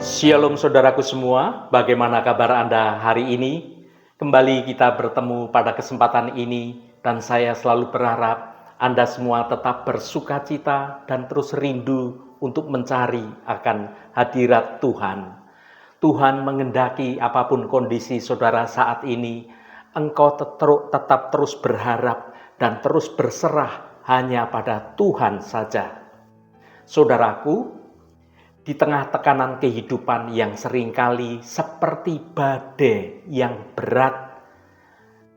Shalom saudaraku semua, bagaimana kabar Anda hari ini? Kembali kita bertemu pada kesempatan ini dan saya selalu berharap Anda semua tetap bersukacita dan terus rindu untuk mencari akan hadirat Tuhan. Tuhan mengendaki apapun kondisi saudara saat ini, engkau tetap terus berharap dan terus berserah hanya pada Tuhan saja. Saudaraku, di tengah tekanan kehidupan yang seringkali seperti badai yang berat,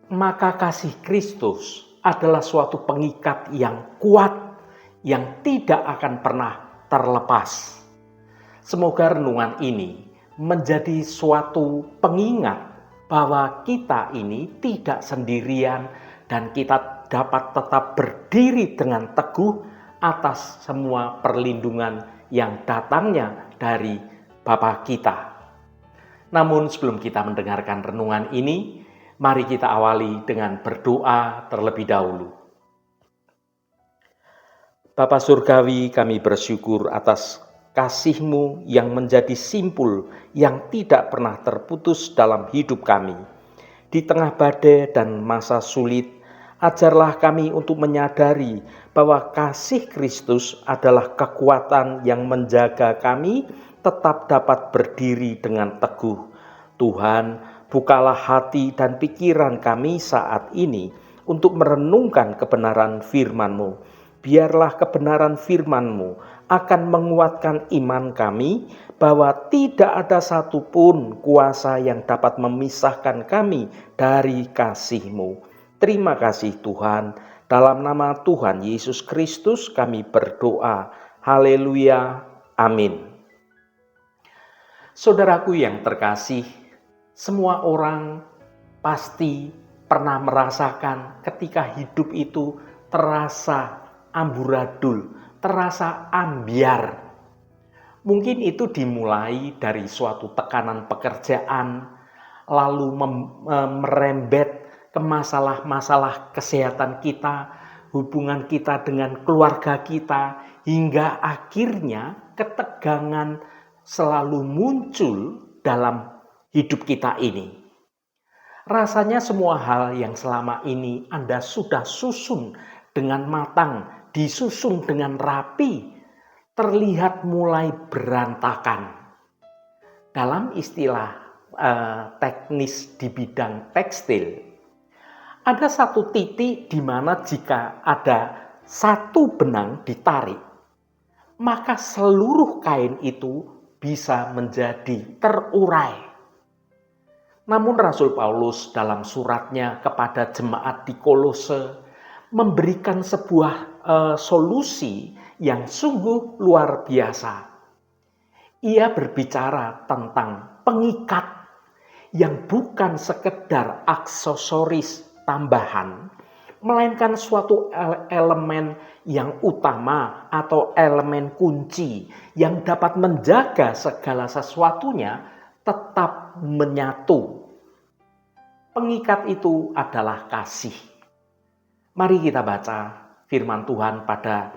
maka kasih Kristus adalah suatu pengikat yang kuat, yang tidak akan pernah terlepas. Semoga renungan ini menjadi suatu pengingat bahwa kita ini tidak sendirian dan kita dapat tetap berdiri dengan teguh atas semua perlindungan yang datangnya dari Bapa kita. Namun sebelum kita mendengarkan renungan ini, mari kita awali dengan berdoa terlebih dahulu. Bapa Surgawi, kami bersyukur atas kasih-Mu yang menjadi simpul yang tidak pernah terputus dalam hidup kami. Di tengah badai dan masa sulit, ajarlah kami untuk menyadari bahwa kasih Kristus adalah kekuatan yang menjaga kami tetap dapat berdiri dengan teguh. Tuhan, bukalah hati dan pikiran kami saat ini untuk merenungkan kebenaran firman-Mu. Biarlah kebenaran firman-Mu akan menguatkan iman kami bahwa tidak ada satupun kuasa yang dapat memisahkan kami dari kasih-Mu. Terima kasih Tuhan, dalam nama Tuhan Yesus Kristus kami berdoa. Haleluya, amin. Saudaraku yang terkasih, semua orang pasti pernah merasakan ketika hidup itu terasa amburadul, terasa ambyar. Mungkin itu dimulai dari suatu tekanan pekerjaan, lalu merembet ke masalah-masalah kesehatan kita, hubungan kita dengan keluarga kita, hingga akhirnya ketegangan selalu muncul dalam hidup kita ini. Rasanya semua hal yang selama ini Anda sudah susun dengan matang, disusun dengan rapi, terlihat mulai berantakan. Dalam istilah teknis di bidang tekstil, ada satu titik di mana jika ada satu benang ditarik, maka seluruh kain itu bisa menjadi terurai. Namun Rasul Paulus dalam suratnya kepada jemaat di Kolose memberikan sebuah solusi yang sungguh luar biasa. Ia berbicara tentang pengikat yang bukan sekedar aksesoris tambahan, melainkan suatu elemen yang utama atau elemen kunci yang dapat menjaga segala sesuatunya tetap menyatu. Pengikat itu adalah kasih. Mari kita baca firman Tuhan pada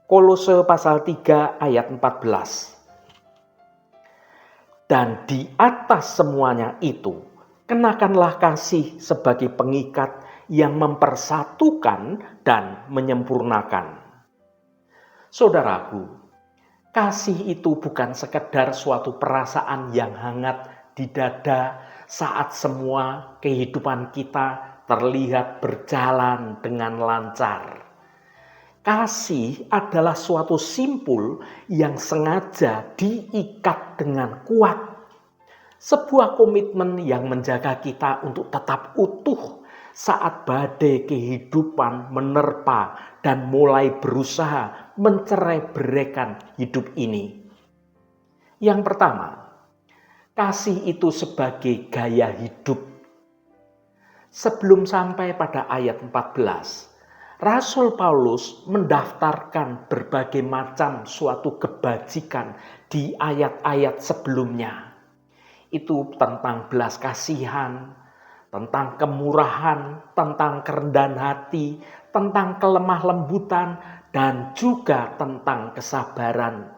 Kolose pasal 3 ayat 14. Dan di atas semuanya itu, kenakanlah kasih sebagai pengikat yang mempersatukan dan menyempurnakan. Saudaraku, kasih itu bukan sekedar suatu perasaan yang hangat di dada saat semua kehidupan kita terlihat berjalan dengan lancar. Kasih adalah suatu simpul yang sengaja diikat dengan kuat. Sebuah komitmen yang menjaga kita untuk tetap utuh saat badai kehidupan menerpa dan mulai berusaha mencerai-beraikan hidup ini. Yang pertama, kasih itu sebagai gaya hidup. Sebelum sampai pada ayat 14, Rasul Paulus mendaftarkan berbagai macam suatu kebajikan di ayat-ayat sebelumnya. Itu tentang belas kasihan, tentang kemurahan, tentang kerendahan hati, tentang kelemah lembutan, dan juga tentang kesabaran.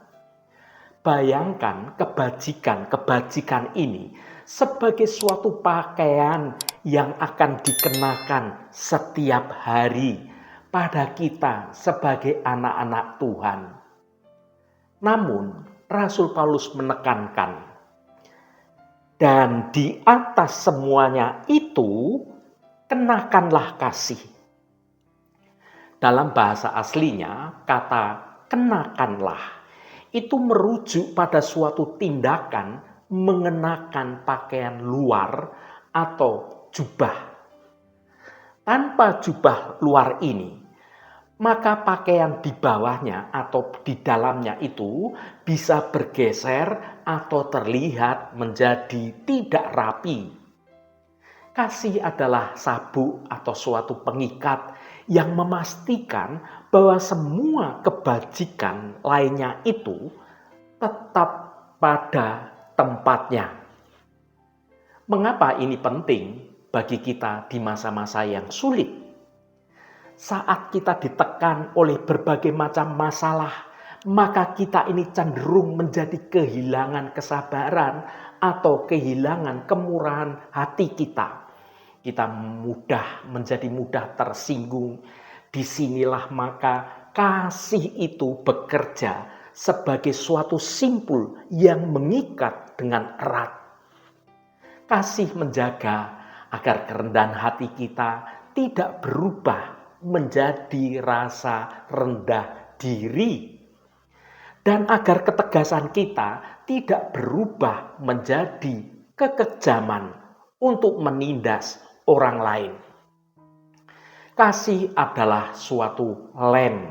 Bayangkan kebajikan ini sebagai suatu pakaian yang akan dikenakan setiap hari pada kita sebagai anak-anak Tuhan. Namun, Rasul Paulus menekankan, dan di atas semuanya itu, kenakanlah kasih. Dalam bahasa aslinya, kata kenakanlah itu merujuk pada suatu tindakan mengenakan pakaian luar atau jubah. Tanpa jubah luar ini, maka pakaian di bawahnya atau di dalamnya itu bisa bergeser atau terlihat menjadi tidak rapi. Kasih adalah sabuk atau suatu pengikat yang memastikan bahwa semua kebajikan lainnya itu tetap pada tempatnya. Mengapa ini penting bagi kita di masa-masa yang sulit? Saat kita ditekan oleh berbagai macam masalah, maka kita ini cenderung menjadi kehilangan kesabaran atau kehilangan kemurahan hati kita. Kita menjadi mudah tersinggung. Disinilah maka kasih itu bekerja sebagai suatu simpul yang mengikat dengan erat. Kasih menjaga agar kerendahan hati kita tidak berubah menjadi rasa rendah diri. Dan agar ketegasan kita tidak berubah menjadi kekejaman untuk menindas orang lain. Kasih adalah suatu lem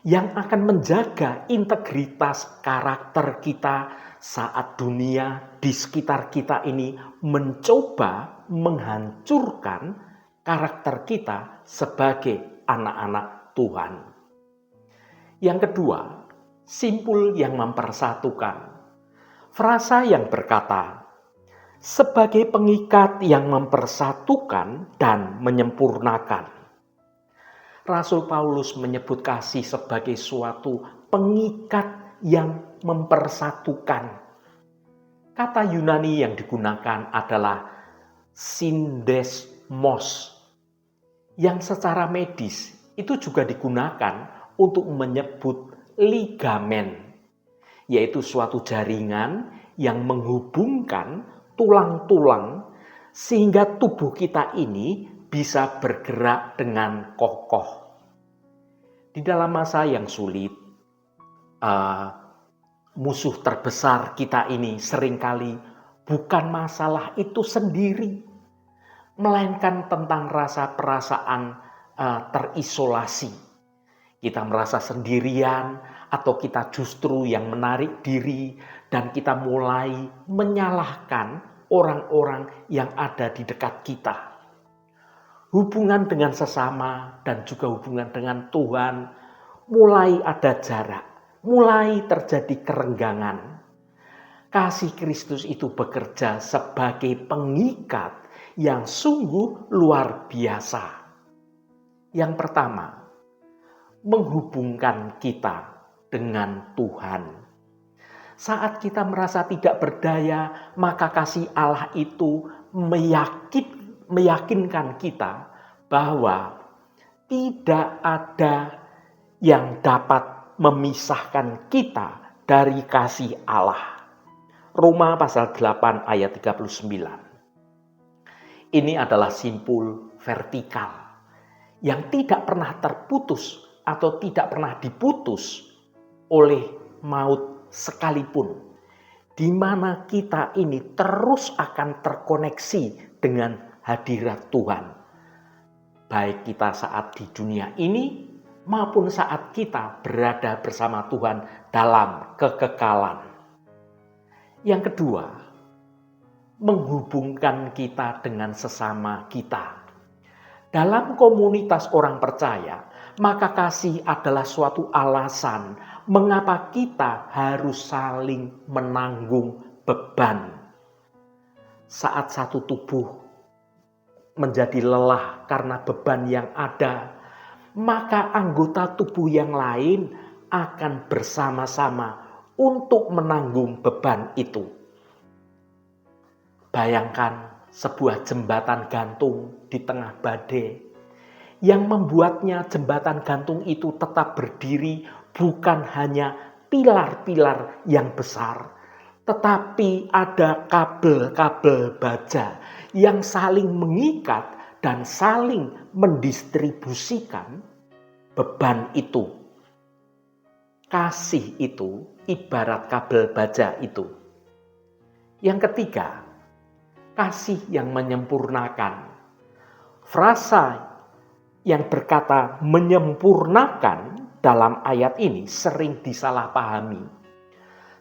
yang akan menjaga integritas karakter kita saat dunia di sekitar kita ini mencoba menghancurkan karakter kita sebagai anak-anak Tuhan. Yang kedua, simpul yang mempersatukan. Frasa yang berkata, sebagai pengikat yang mempersatukan dan menyempurnakan. Rasul Paulus menyebut kasih sebagai suatu pengikat yang mempersatukan. Kata Yunani yang digunakan adalah sindesmos, yang secara medis itu juga digunakan untuk menyebut ligamen, yaitu suatu jaringan yang menghubungkan tulang-tulang sehingga tubuh kita ini bisa bergerak dengan kokoh. Di dalam masa yang sulit, musuh terbesar kita ini seringkali bukan masalah itu sendiri, melainkan tentang rasa perasaan terisolasi. Kita merasa sendirian atau kita justru yang menarik diri dan kita mulai menyalahkan orang-orang yang ada di dekat kita. Hubungan dengan sesama dan juga hubungan dengan Tuhan mulai ada jarak, mulai terjadi kerenggangan. Kasih Kristus itu bekerja sebagai pengikat yang sungguh luar biasa. Yang pertama, menghubungkan kita dengan Tuhan. Saat kita merasa tidak berdaya, maka kasih Allah itu meyakinkan kita bahwa tidak ada yang dapat memisahkan kita dari kasih Allah. Roma pasal 8 ayat 39. Ini adalah simpul vertikal yang tidak pernah terputus atau tidak pernah diputus oleh maut sekalipun, di mana kita ini terus akan terkoneksi dengan hadirat Tuhan, baik kita saat di dunia ini maupun saat kita berada bersama Tuhan dalam kekekalan. Yang kedua, menghubungkan kita dengan sesama kita. Dalam komunitas orang percaya, maka kasih adalah suatu alasan mengapa kita harus saling menanggung beban. Saat satu tubuh menjadi lelah karena beban yang ada, maka anggota tubuh yang lain akan bersama-sama untuk menanggung beban itu. Bayangkan sebuah jembatan gantung di tengah badai. Yang membuatnya jembatan gantung itu tetap berdiri bukan hanya pilar-pilar yang besar, tetapi ada kabel-kabel baja yang saling mengikat dan saling mendistribusikan beban itu. Kasih itu ibarat kabel baja itu. Yang ketiga, kasih yang menyempurnakan. Frasa yang berkata menyempurnakan dalam ayat ini sering disalahpahami.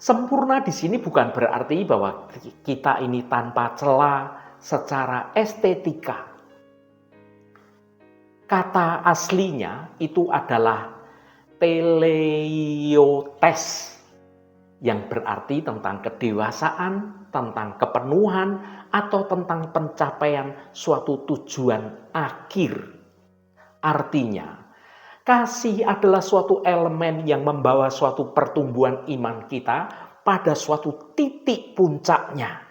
Sempurna di sini bukan berarti bahwa kita ini tanpa celah secara estetika. Kata aslinya itu adalah teleiotes, yang berarti tentang kedewasaan, tentang kepenuhan, atau tentang pencapaian suatu tujuan akhir. Artinya, kasih adalah suatu elemen yang membawa suatu pertumbuhan iman kita pada suatu titik puncaknya.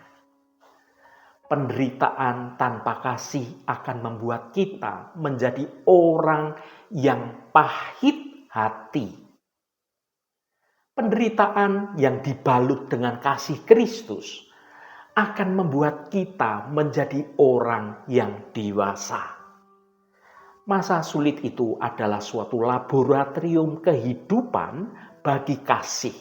Penderitaan tanpa kasih akan membuat kita menjadi orang yang pahit hati. Penderitaan yang dibalut dengan kasih Kristus akan membuat kita menjadi orang yang dewasa. Masa sulit itu adalah suatu laboratorium kehidupan bagi kasih.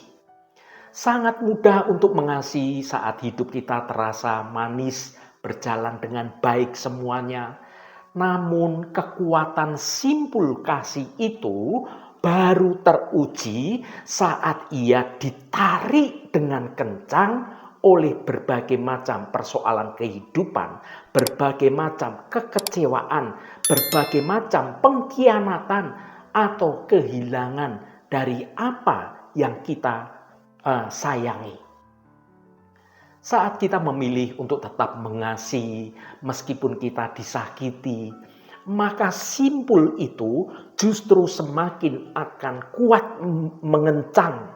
Sangat mudah untuk mengasihi saat hidup kita terasa manis, berjalan dengan baik semuanya. Namun kekuatan simpul kasih itu baru teruji saat ia ditarik dengan kencang oleh berbagai macam persoalan kehidupan, berbagai macam kekecewaan, berbagai macam pengkhianatan atau kehilangan dari apa yang kita sayangi. Saat kita memilih untuk tetap mengasihi meskipun kita disakiti, maka simpul itu justru semakin akan kuat mengencang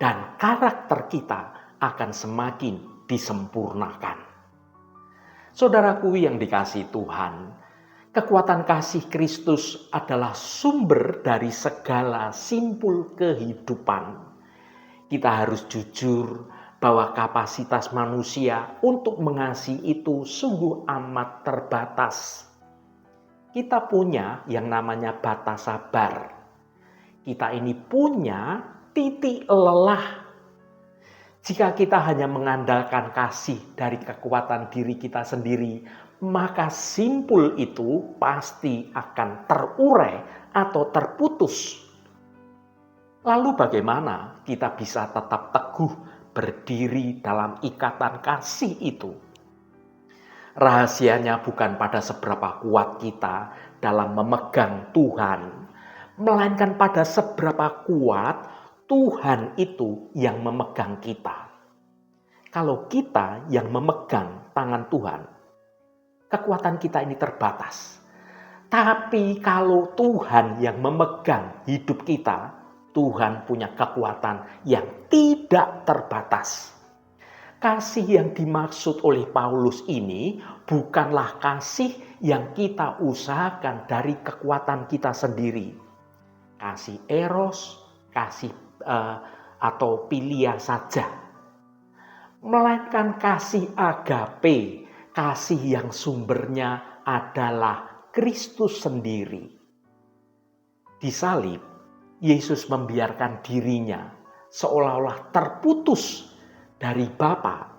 dan karakter kita akan semakin disempurnakan. Saudaraku yang dikasihi Tuhan, kekuatan kasih Kristus adalah sumber dari segala simpul kehidupan. Kita harus jujur bahwa kapasitas manusia untuk mengasihi itu sungguh amat terbatas. Kita punya yang namanya batas sabar. Kita ini punya titik lelah. Jika kita hanya mengandalkan kasih dari kekuatan diri kita sendiri, maka simpul itu pasti akan terurai atau terputus. Lalu bagaimana kita bisa tetap teguh berdiri dalam ikatan kasih itu? Rahasianya bukan pada seberapa kuat kita dalam memegang Tuhan, melainkan pada seberapa kuat Tuhan itu yang memegang kita. Kalau kita yang memegang tangan Tuhan, kekuatan kita ini terbatas. Tapi kalau Tuhan yang memegang hidup kita, Tuhan punya kekuatan yang tidak terbatas. Kasih yang dimaksud oleh Paulus ini bukanlah kasih yang kita usahakan dari kekuatan kita sendiri. Kasih eros, kasih atau pilia saja, melainkan kasih agape, kasih yang sumbernya adalah Kristus sendiri. Di salib, Yesus membiarkan dirinya seolah-olah terputus dari Bapa,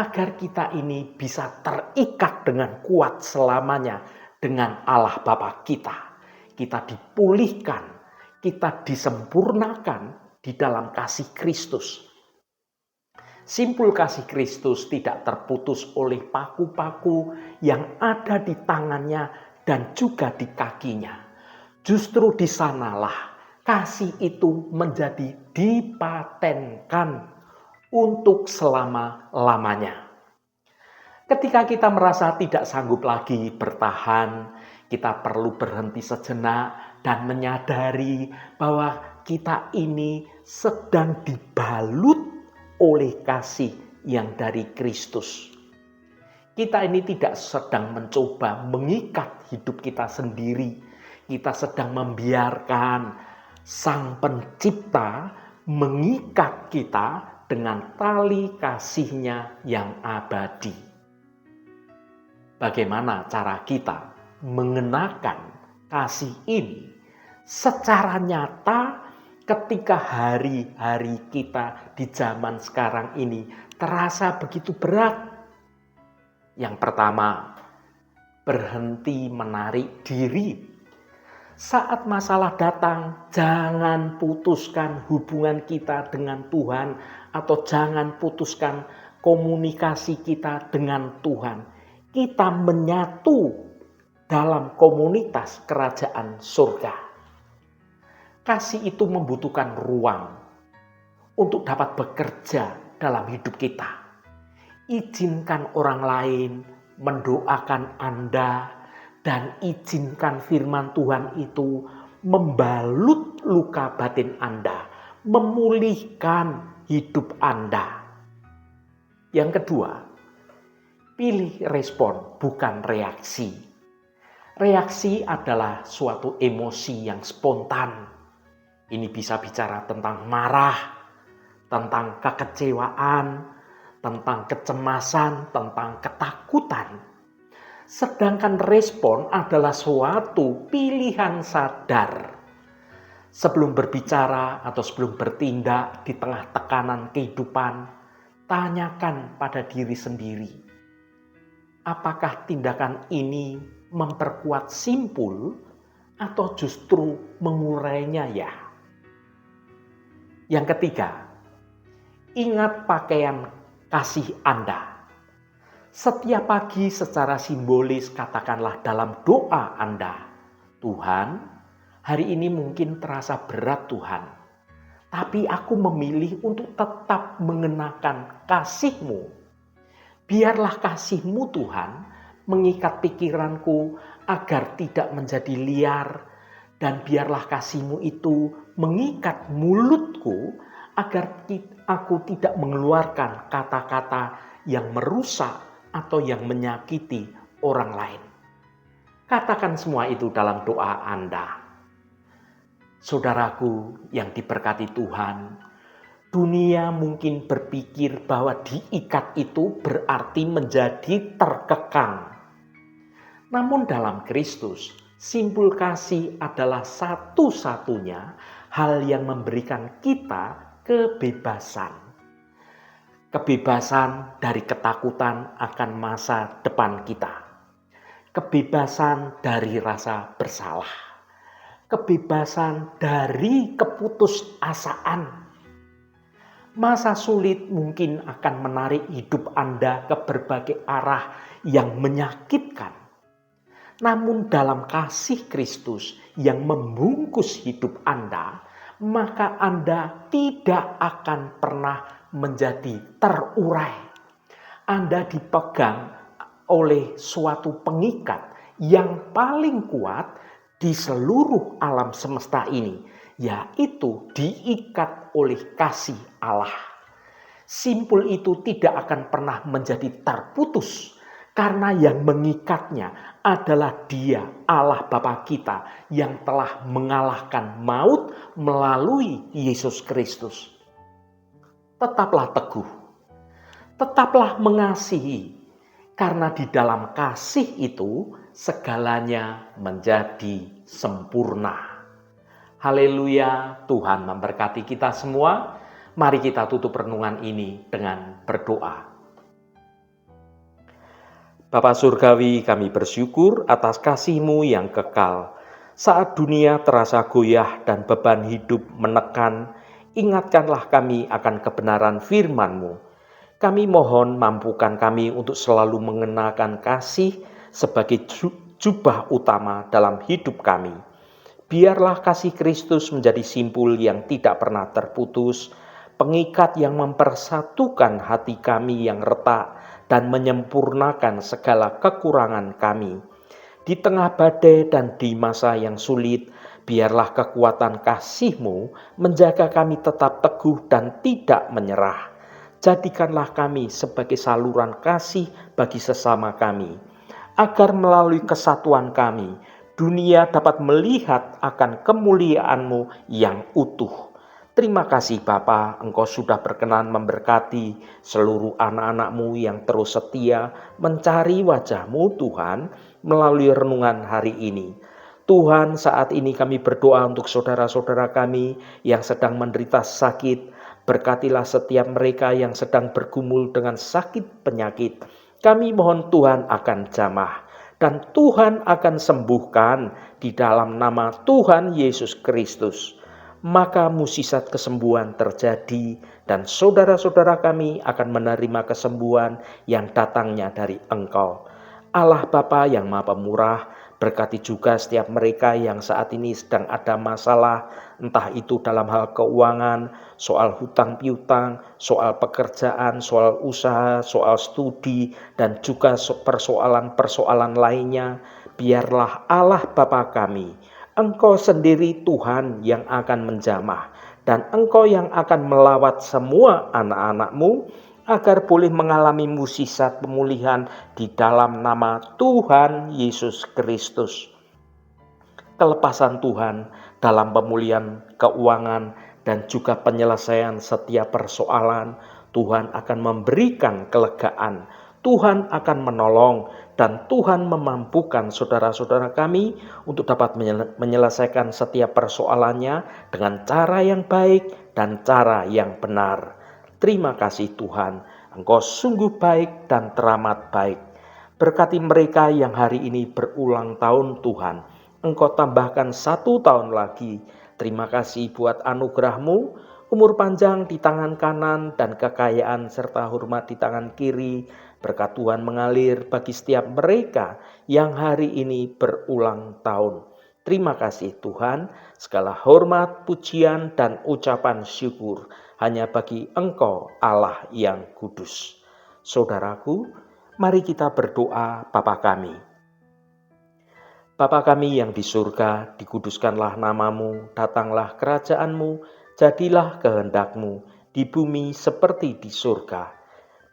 agar kita ini bisa terikat dengan kuat selamanya dengan Allah Bapa kita. Kita dipulihkan, kita disempurnakan di dalam kasih Kristus. Simpul kasih Kristus tidak terputus oleh paku-paku yang ada di tangannya dan juga di kakinya. Justru di sanalah kasih itu menjadi dipatenkan untuk selama-lamanya. Ketika kita merasa tidak sanggup lagi bertahan, kita perlu berhenti sejenak dan menyadari bahwa kita ini sedang dibalut oleh kasih yang dari Kristus. Kita ini tidak sedang mencoba mengikat hidup kita sendiri. Kita sedang membiarkan Sang Pencipta mengikat kita dengan tali kasih-Nya yang abadi. Bagaimana cara kita mengenakan kasih ini secara nyata ketika hari-hari kita di zaman sekarang ini terasa begitu berat? Yang pertama, berhenti menarik diri. Saat masalah datang, jangan putuskan hubungan kita dengan Tuhan atau jangan putuskan komunikasi kita dengan Tuhan. Kita menyatu dalam komunitas kerajaan surga. Kasih itu membutuhkan ruang untuk dapat bekerja dalam hidup kita. Izinkan orang lain mendoakan Anda dan izinkan firman Tuhan itu membalut luka batin Anda, memulihkan hidup Anda. Yang kedua, pilih respon bukan reaksi. Reaksi adalah suatu emosi yang spontan. Ini bisa bicara tentang marah, tentang kekecewaan, tentang kecemasan, tentang ketakutan. Sedangkan respon adalah suatu pilihan sadar. Sebelum berbicara atau sebelum bertindak di tengah tekanan kehidupan, tanyakan pada diri sendiri. Apakah tindakan ini memperkuat simpul atau justru mengurainya ya? Yang ketiga, ingat pakaian kasih Anda. Setiap pagi secara simbolis katakanlah dalam doa Anda, Tuhan, hari ini mungkin terasa berat Tuhan, tapi aku memilih untuk tetap mengenakan kasih-Mu. Biarlah kasih-Mu Tuhan mengikat pikiranku agar tidak menjadi liar, dan biarlah kasih-Mu itu mengikat mulutku agar aku tidak mengeluarkan kata-kata yang merusak atau yang menyakiti orang lain. Katakan semua itu dalam doa Anda. Saudaraku yang diberkati Tuhan, dunia mungkin berpikir bahwa diikat itu berarti menjadi terkekang. Namun dalam Kristus, simpul kasih adalah satu-satunya hal yang memberikan kita kebebasan. Kebebasan dari ketakutan akan masa depan kita. Kebebasan dari rasa bersalah. Kebebasan dari keputusasaan. Masa sulit mungkin akan menarik hidup Anda ke berbagai arah yang menyakitkan. Namun dalam kasih Kristus yang membungkus hidup Anda, maka Anda tidak akan pernah menjadi terurai. Anda dipegang oleh suatu pengikat yang paling kuat di seluruh alam semesta ini, yaitu diikat oleh kasih Allah. Simpul itu tidak akan pernah menjadi terputus, karena yang mengikatnya adalah Dia, Allah Bapa kita, yang telah mengalahkan maut melalui Yesus Kristus. Tetaplah teguh, tetaplah mengasihi, karena di dalam kasih itu segalanya menjadi sempurna. Haleluya, Tuhan memberkati kita semua. Mari kita tutup renungan ini dengan berdoa. Bapa Surgawi, kami bersyukur atas kasih-Mu yang kekal. Saat dunia terasa goyah dan beban hidup menekan, ingatkanlah kami akan kebenaran firman-Mu. Kami mohon mampukan kami untuk selalu mengenakan kasih sebagai jubah utama dalam hidup kami. Biarlah kasih Kristus menjadi simpul yang tidak pernah terputus, pengikat yang mempersatukan hati kami yang retak dan menyempurnakan segala kekurangan kami. Di tengah badai dan di masa yang sulit, Biarlah kekuatan kasih-Mu menjaga kami tetap teguh dan tidak menyerah. Jadikanlah kami sebagai saluran kasih bagi sesama kami, agar melalui kesatuan kami, dunia dapat melihat akan kemuliaan-Mu yang utuh. Terima kasih Bapa, Engkau sudah berkenan memberkati seluruh anak-anak-Mu yang terus setia mencari wajah-Mu Tuhan melalui renungan hari ini. Tuhan, saat ini kami berdoa untuk saudara-saudara kami yang sedang menderita sakit. Berkatilah setiap mereka yang sedang bergumul dengan sakit penyakit. Kami mohon Tuhan akan jamah dan Tuhan akan sembuhkan di dalam nama Tuhan Yesus Kristus. Maka mukjizat kesembuhan terjadi dan saudara-saudara kami akan menerima kesembuhan yang datangnya dari Engkau. Allah Bapa yang Maha Pemurah, berkati juga setiap mereka yang saat ini sedang ada masalah, entah itu dalam hal keuangan, soal hutang piutang, soal pekerjaan, soal usaha, soal studi, dan juga persoalan-persoalan lainnya. Biarlah Allah Bapa kami, Engkau sendiri Tuhan yang akan menjamah, dan Engkau yang akan melawat semua anak-anak-Mu agar boleh mengalami mukjizat pemulihan di dalam nama Tuhan Yesus Kristus. Kelepasan Tuhan dalam pemulihan keuangan dan juga penyelesaian setiap persoalan, Tuhan akan memberikan kelegaan, Tuhan akan menolong, dan Tuhan memampukan saudara-saudara kami untuk dapat menyelesaikan setiap persoalannya dengan cara yang baik dan cara yang benar. Terima kasih Tuhan, Engkau sungguh baik dan teramat baik. Berkati mereka yang hari ini berulang tahun Tuhan, Engkau tambahkan 1 tahun lagi. Terima kasih buat anugerah-Mu, umur panjang di tangan kanan dan kekayaan serta hormat di tangan kiri. Berkat Tuhan mengalir bagi setiap mereka yang hari ini berulang tahun. Terima kasih Tuhan, segala hormat, pujian, dan ucapan syukur hanya bagi Engkau Allah yang kudus. Saudaraku, mari kita berdoa. Bapa kami. Bapa kami yang di surga, dikuduskanlah nama-Mu, datanglah kerajaan-Mu, jadilah kehendak-Mu di bumi seperti di surga.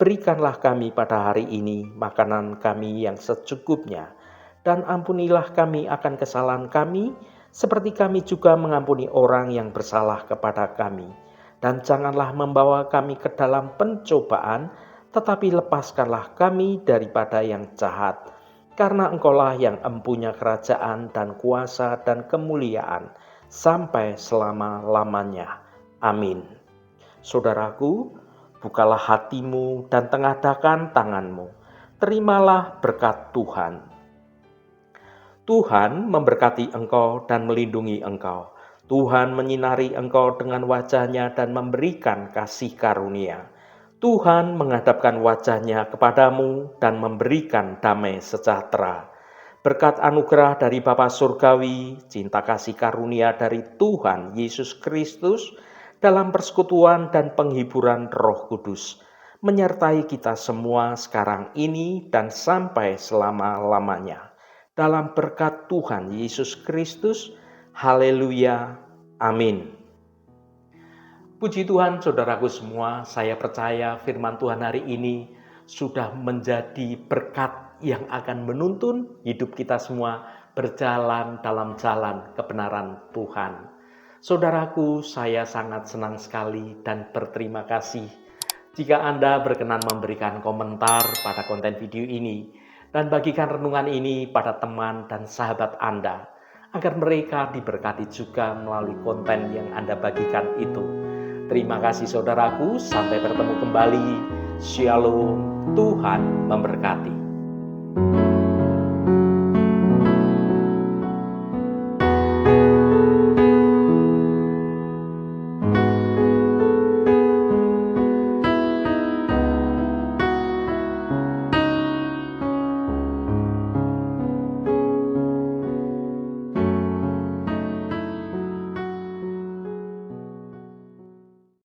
Berikanlah kami pada hari ini makanan kami yang secukupnya, dan ampunilah kami akan kesalahan kami, seperti kami juga mengampuni orang yang bersalah kepada kami. Dan janganlah membawa kami ke dalam pencobaan, tetapi lepaskanlah kami daripada yang jahat. Karena Engkaulah yang empunya kerajaan dan kuasa dan kemuliaan, sampai selama-lamanya. Amin. Saudaraku, bukalah hatimu dan tengadakan tanganmu. Terimalah berkat Tuhan. Tuhan memberkati engkau dan melindungi engkau. Tuhan menyinari engkau dengan wajah-Nya dan memberikan kasih karunia. Tuhan menghadapkan wajah-Nya kepadamu dan memberikan damai sejahtera. Berkat anugerah dari Bapa Surgawi, cinta kasih karunia dari Tuhan Yesus Kristus, dalam persekutuan dan penghiburan Roh Kudus, menyertai kita semua sekarang ini dan sampai selama-lamanya. Dalam berkat Tuhan Yesus Kristus, haleluya, amin. Puji Tuhan saudaraku semua, saya percaya firman Tuhan hari ini sudah menjadi berkat yang akan menuntun hidup kita semua berjalan dalam jalan kebenaran Tuhan. Saudaraku, saya sangat senang sekali dan berterima kasih jika Anda berkenan memberikan komentar pada konten video ini dan bagikan renungan ini pada teman dan sahabat Anda, agar mereka diberkati juga melalui konten yang Anda bagikan itu. Terima kasih saudaraku, sampai bertemu kembali. Shalom, Tuhan memberkati.